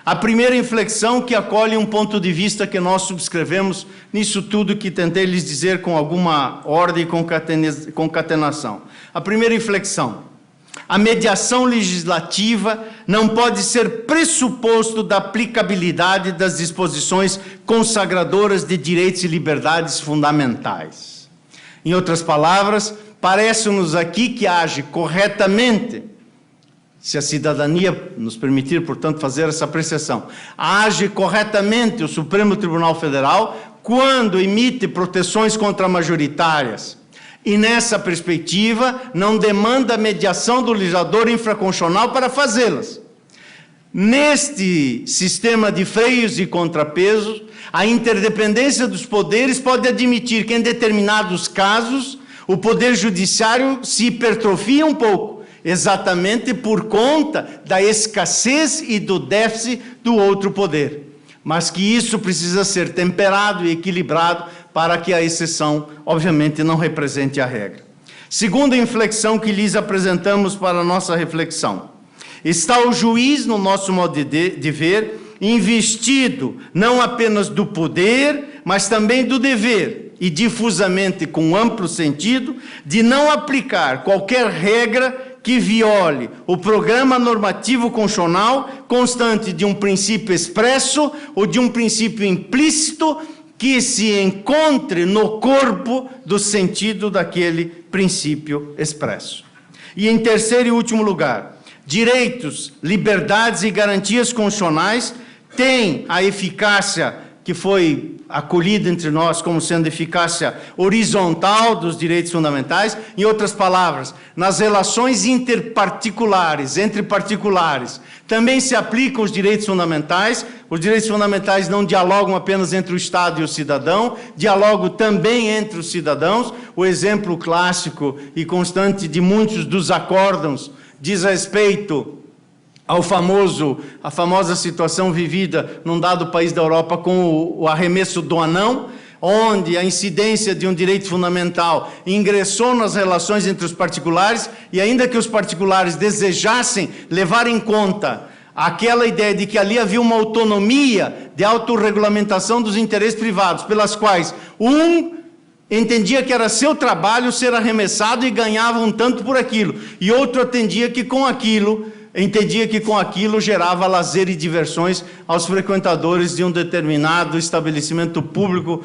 [SPEAKER 3] A primeira inflexão, que acolhe um ponto de vista que nós subscrevemos nisso tudo que tentei lhes dizer com alguma ordem e concatenação. A primeira inflexão: a mediação legislativa não pode ser pressuposto da aplicabilidade das disposições consagradoras de direitos e liberdades fundamentais. Em outras palavras, parece-nos aqui que age corretamente, se a cidadania nos permitir, portanto, fazer essa apreciação, age corretamente o Supremo Tribunal Federal quando emite proteções contramajoritárias E nessa perspectiva, não demanda a mediação do legislador infraconstitucional para fazê-las. Neste sistema de freios e contrapesos, a interdependência dos poderes pode admitir que, em determinados casos, o poder judiciário se hipertrofia um pouco, exatamente por conta da escassez e do déficit do outro poder. Mas que isso precisa ser temperado e equilibrado para que a exceção, obviamente, não represente a regra. Segunda inflexão que lhes apresentamos para a nossa reflexão. Está o juiz, no nosso modo de ver, investido não apenas do poder, mas também do dever, e difusamente com amplo sentido, de não aplicar qualquer regra que viole o programa normativo constitucional constante de um princípio expresso ou de um princípio implícito que se encontre no corpo do sentido daquele princípio expresso. E em terceiro e último lugar, direitos, liberdades e garantias constitucionais têm a eficácia que foi acolhida entre nós como sendo eficácia horizontal dos direitos fundamentais. Em outras palavras, nas relações interparticulares, entre particulares, também se aplicam os direitos fundamentais. Os direitos fundamentais não dialogam apenas entre o Estado e o cidadão, dialogam também entre os cidadãos. O exemplo clássico e constante de muitos dos acórdãos diz respeito a famosa situação vivida num dado país da Europa com o arremesso do anão, onde a incidência de um direito fundamental ingressou nas relações entre os particulares, e ainda que os particulares desejassem levar em conta aquela ideia de que ali havia uma autonomia de autorregulamentação dos interesses privados, pelas quais entendia que era seu trabalho ser arremessado e ganhava um tanto por aquilo, e outro entendia que com aquilo gerava lazer e diversões aos frequentadores de um determinado estabelecimento público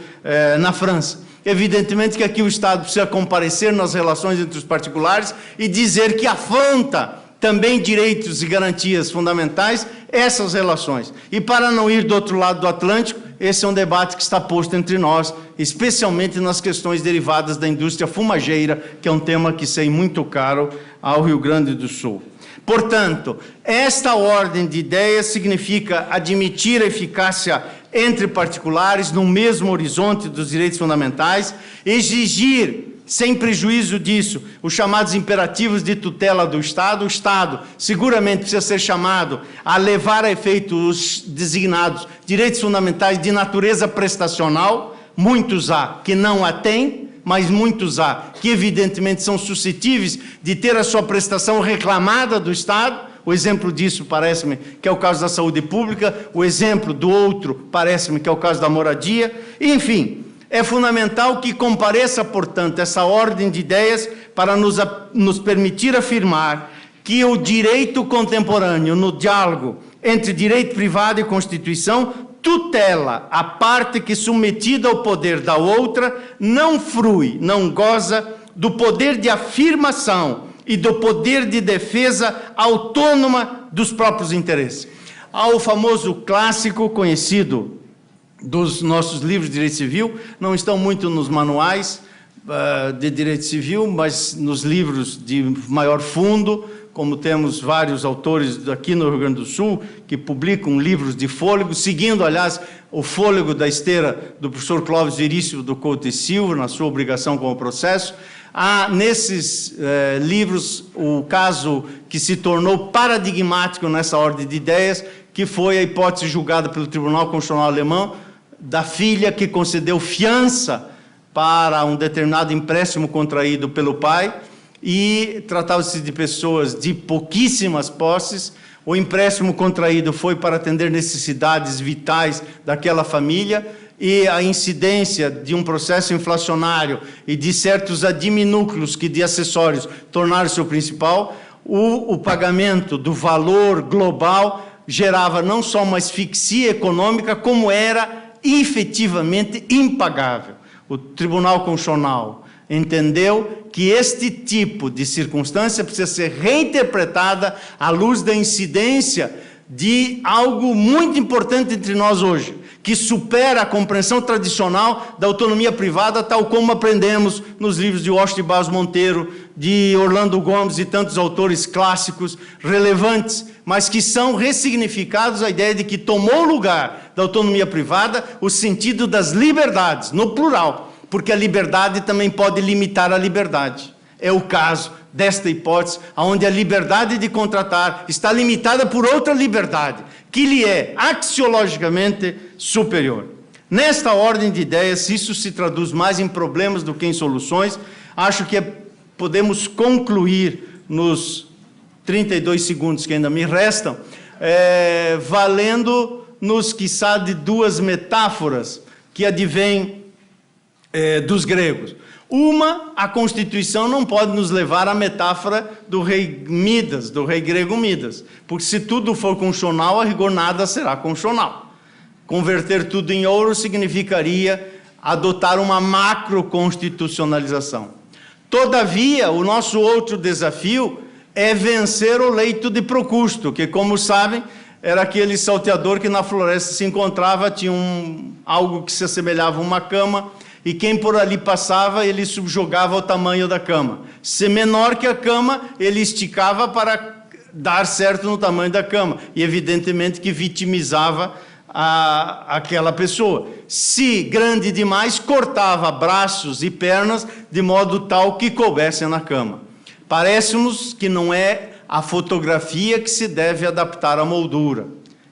[SPEAKER 3] na França. Evidentemente que aqui o Estado precisa comparecer nas relações entre os particulares e dizer que afronta também direitos e garantias fundamentais essas relações. E para não ir do outro lado do Atlântico, esse é um debate que está posto entre nós, especialmente nas questões derivadas da indústria fumageira, que é um tema que sei muito caro ao Rio Grande do Sul. Portanto, esta ordem de ideias significa admitir a eficácia entre particulares no mesmo horizonte dos direitos fundamentais, exigir, sem prejuízo disso, os chamados imperativos de tutela do Estado. O Estado seguramente precisa ser chamado a levar a efeito os designados direitos fundamentais de natureza prestacional. Muitos há que não a têm, mas muitos há que evidentemente são suscetíveis de ter a sua prestação reclamada do Estado. O exemplo disso parece-me que é o caso da saúde pública, o exemplo do outro parece-me que é o caso da moradia. Enfim, é fundamental que compareça, portanto, essa ordem de ideias para nos permitir afirmar que o direito contemporâneo, no diálogo entre direito privado e Constituição, tutela a parte que, submetida ao poder da outra, não frui, não goza do poder de afirmação e do poder de defesa autônoma dos próprios interesses. Há o famoso clássico conhecido dos nossos livros de direito civil, não estão muito nos manuais de direito civil, mas nos livros de maior fundo, como temos vários autores aqui no Rio Grande do Sul, que publicam livros de fôlego, seguindo, aliás, o fôlego da esteira do professor Clóvis Veríssimo do Couto e Silva, na sua obrigação com o processo. Há nesses livros o caso que se tornou paradigmático nessa ordem de ideias, que foi a hipótese julgada pelo Tribunal Constitucional Alemão, da filha que concedeu fiança para um determinado empréstimo contraído pelo pai, e tratava-se de pessoas de pouquíssimas posses. O empréstimo contraído foi para atender necessidades vitais daquela família, e a incidência de um processo inflacionário e de certos adminúcleos que de acessórios tornaram-se o principal, o pagamento do valor global gerava não só uma asfixia econômica, como era efetivamente impagável. O Tribunal Constitucional entendeu que este tipo de circunstância precisa ser reinterpretada à luz da incidência de algo muito importante entre nós hoje, que supera a compreensão tradicional da autonomia privada, tal como aprendemos nos livros de Washington Barros Monteiro, de Orlando Gomes e tantos autores clássicos relevantes, mas que são ressignificados a ideia de que tomou lugar da autonomia privada o sentido das liberdades, no plural, porque a liberdade também pode limitar a liberdade. É o caso desta hipótese, onde a liberdade de contratar está limitada por outra liberdade, que lhe é axiologicamente superior. Nesta ordem de ideias, se isso se traduz mais em problemas do que em soluções, acho que podemos concluir nos 32 segundos que ainda me restam, valendo-nos, quiçá, de duas metáforas que advêm dos gregos. Uma, a Constituição não pode nos levar à metáfora do rei Midas, do rei grego Midas, porque se tudo for constitucional, a rigor nada será constitucional. Converter tudo em ouro significaria adotar uma macroconstitucionalização. Todavia, o nosso outro desafio é vencer o leito de Procusto, que, como sabem, era aquele salteador que na floresta se encontrava, tinha algo que se assemelhava a uma cama, e quem por ali passava, ele subjugava o tamanho da cama. Se menor que a cama, ele esticava para dar certo no tamanho da cama, e evidentemente que vitimizava aquela pessoa. Se grande demais, cortava braços e pernas de modo tal que coubessem na cama. Parece-nos que não é a fotografia que se deve adaptar à moldura,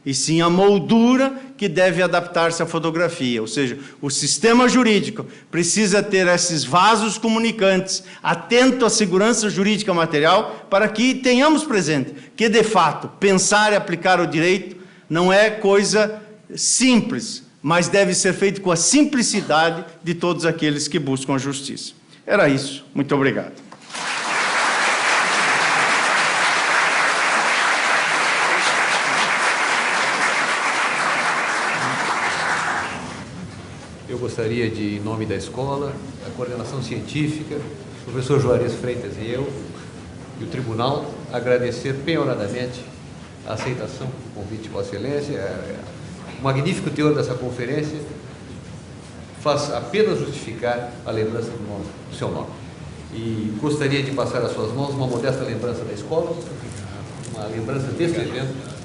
[SPEAKER 3] e sim a moldura que deve adaptar-se à fotografia. Ou seja, o sistema jurídico precisa ter esses vasos comunicantes, atento à segurança jurídica material, para que tenhamos presente que, de fato, pensar e aplicar o direito não é coisa simples, mas deve ser feito com a simplicidade de todos aqueles que buscam a justiça. Era isso. Muito obrigado.
[SPEAKER 2] Eu gostaria de, em nome da escola, da coordenação científica, o professor Juarez Freitas e eu, e o tribunal, agradecer penhoradamente a aceitação do convite de Vossa Excelência. O magnífico teor dessa conferência faz apenas justificar a lembrança do seu nome. E gostaria de passar às suas mãos uma modesta lembrança da escola, uma lembrança deste evento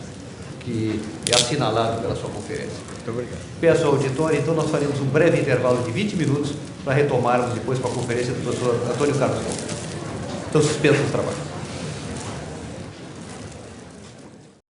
[SPEAKER 2] que é assinalado pela sua conferência. Muito obrigado. Peço ao auditório, então nós faremos um breve intervalo de 20 minutos para retomarmos depois com a conferência do professor Antônio Carlos Gomes. Então, suspenso os trabalhos.